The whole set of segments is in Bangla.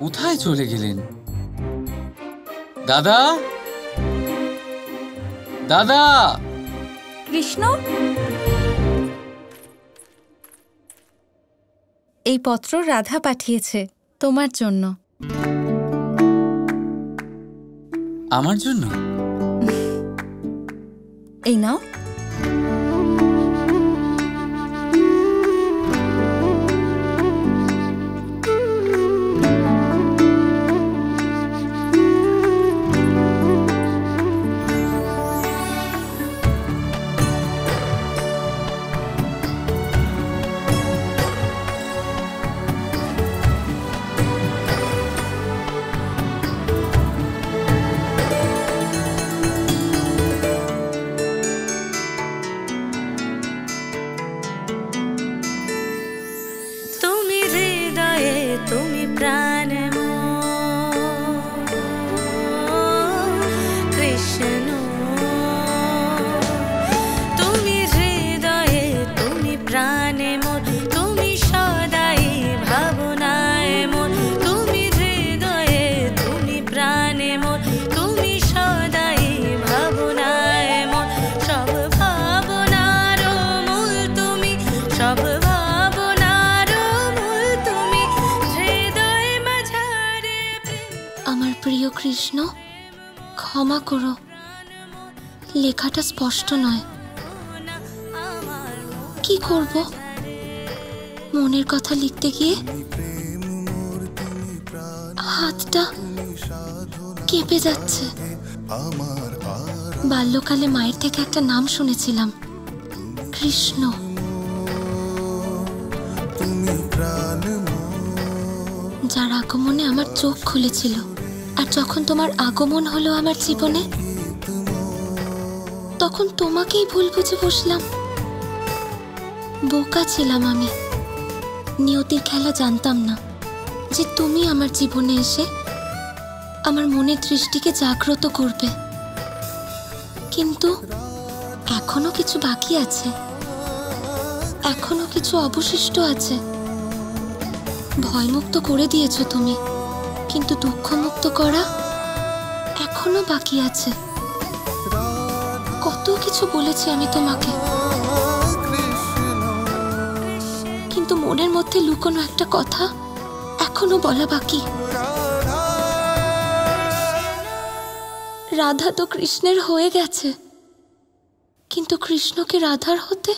কোথায় চলে গেলেন? দাদা, দাদা। কৃষ্ণ, এই পত্র রাধা পাঠিয়েছে তোমার জন্য। আমার জন্য? এই নাও। প্রিয় কৃষ্ণ, ক্ষমা করো, লেখাটা স্পষ্ট নয়। কি করব, মনের কথা লিখতে গিয়ে হাতটা কেঁপে যাচ্ছে। বাল্যকালে মায়ের থেকে একটা নাম শুনেছিলাম, কৃষ্ণ। যার আগমনে আমার চোখ খুলেছিল, আর যখন তোমার আগমন হলো আমার জীবনে, তখন তোমাকেই ভুল বুঝে বসলাম। বোকা ছিলাম আমি, নিয়তির খেলা জানতাম না যে তুমি আমার জীবনে এসে আমার মনের দৃষ্টিকে জাগ্রত করবে। কিন্তু এখনো কিছু বাকি আছে, এখনো কিছু অবশিষ্ট আছে। ভয়মুক্ত করে দিয়েছো তুমি, কিন্তু দুঃখমুক্ত করা এখনো বাকি আছে। কত কিছু বলেছি আমি তোমাকে, কিন্তু মনের মধ্যে লুকোনো একটা কথা এখনো বলা বাকি। রাধা তো কৃষ্ণের হয়ে গেছে, কিন্তু কৃষ্ণকে রাধার হতে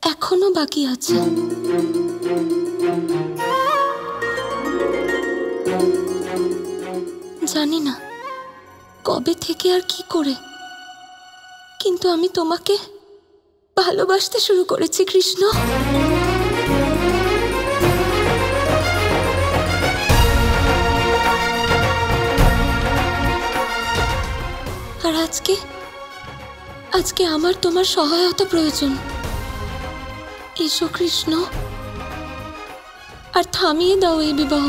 এখনো বাকি আছে। জানি না কবে থেকে আর কি করে, কিন্তু আমি তোমাকে ভালোবাসতে শুরু করেছি কৃষ্ণ। আর আজকে আমার তোমার সহায়তা প্রয়োজন। এসো কৃষ্ণ, আর থামিয়ে দাও এই বিবাহ,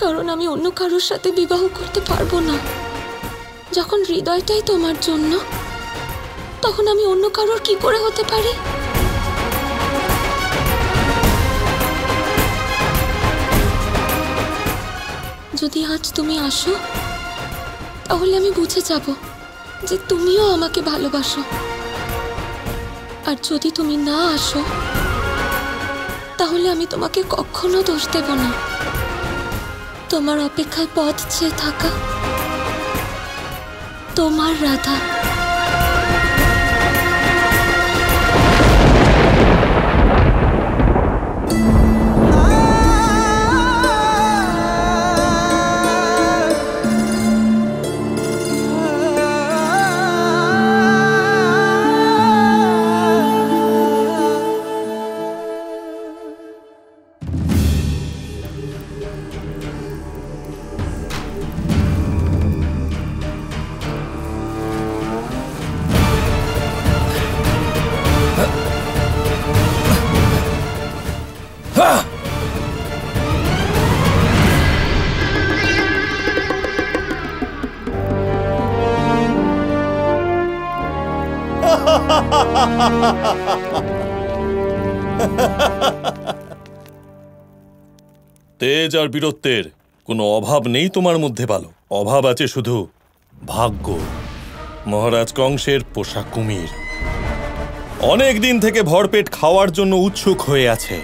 কারণ আমি অন্য কারোর সাথে বিবাহ করতে পারবো না। যখন হৃদয়টাই তোমার জন্য, তখন আমি অন্য কারোর কি করে হতে পারি? যদি আজ তুমি আসো, তাহলে আমি বুঝে যাব যে তুমিও আমাকে ভালোবাসো। আর যদি তুমি না আসো, তাহলে আমি তোমাকে কখনো দোষ দেব না। তোমার অপেক্ষায় পথ চেয়ে থাকা তোমার রাধা। তেজ আর বীরত্বের কোনো অভাব নেই তোমার মধ্যে, ভালো অভাব আছে শুধু ভাগ্য। মহারাজ কংসের পোষা কুমির অনেক দিন থেকে ভরপেট খাওয়ার জন্য উৎসুক হয়ে আছে।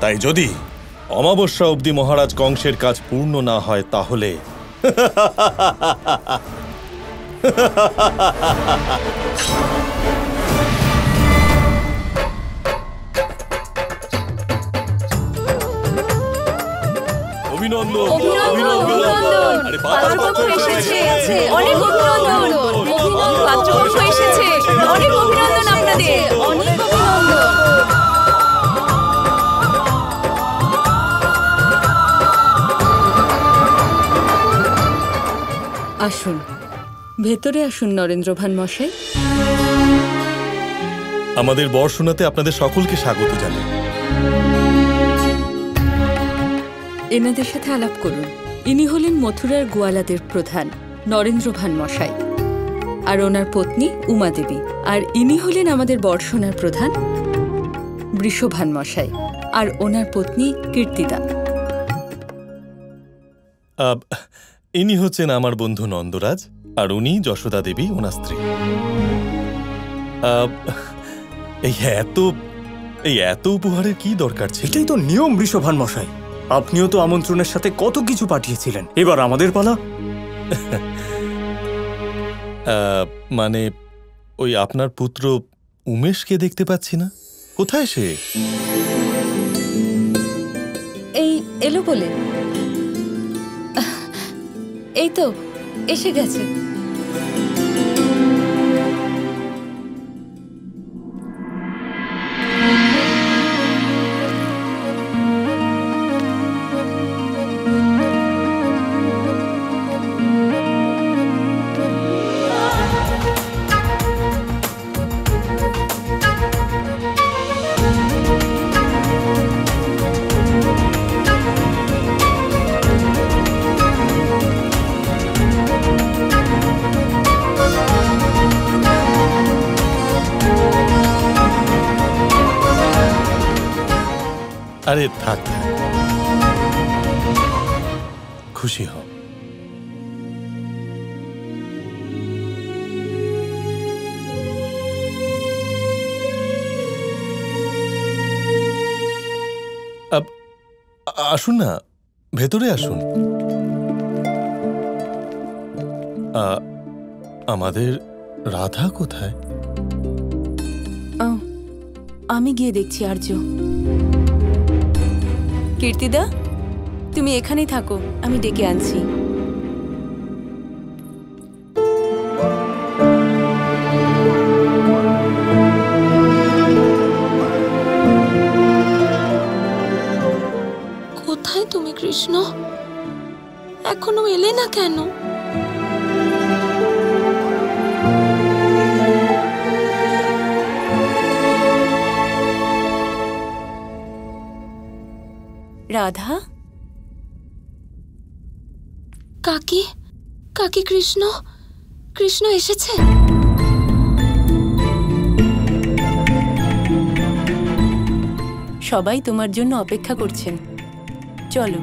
তাই যদি অমাবস্যা অবধি মহারাজ কংসের কাজ পূর্ণ না হয় তাহলে অভিনন্দন অভিনন্দন। আরে পাত্রপক্ষ এসেছে। অনেক অভিনন্দন। পাত্রপক্ষ এসেছে। অনেক অভিনন্দন আপনাদের। অনেক অভিনন্দন। আসুন, ভেতরে আসুন নরেন্দ্রভান মশাই। আমাদের বর্ষণাতে আপনাদের সকলকে স্বাগত জানাই। এনাদের সাথে আলাপ করুন। ইনি হলেন মথুরার গোয়ালাদের প্রধান নরেন্দ্রভান মশাই, আর ওনার পত্নী উমা দেবী। আর ইনি হলেন আমাদের বর্ষণার প্রধান বৃষভান মশাই, আর ওনার পত্নী কীর্তিদা। ইনি হচ্ছেন আমার বন্ধু নন্দরাজ, আর উনি যশোদা দেবী, ওনার স্ত্রী। এই এত উপহারের কি দরকার ছিল? এটাই তো নিয়ম বৃষভান মশাই। আপনিও তো আমন্ত্রণের সাথে কত কিছু পাঠিয়েছিলেন, এবার আমাদের পালা। মানে ওই আপনার পুত্র উমেশকে দেখতে পাচ্ছি না, কোথায় সে? এই এলো বলে, এই তো এসে গেছে। আরে থাক, খুশি হও। আসুন না, ভেতরে আসুন। আমাদের রাধা কোথায়? আমি গিয়ে দেখছি। আর্য, কীর্তিদা, তুমি এখানেই থাকো, আমি ডেকে আনছি। কোথায় তুমি কৃষ্ণ? এখনো এলে না কেন? রাধা, কাকি, কাকি, কৃষ্ণ, কৃষ্ণ এসেছে? সবাই তোমার জন্য অপেক্ষা করছেন, চলো।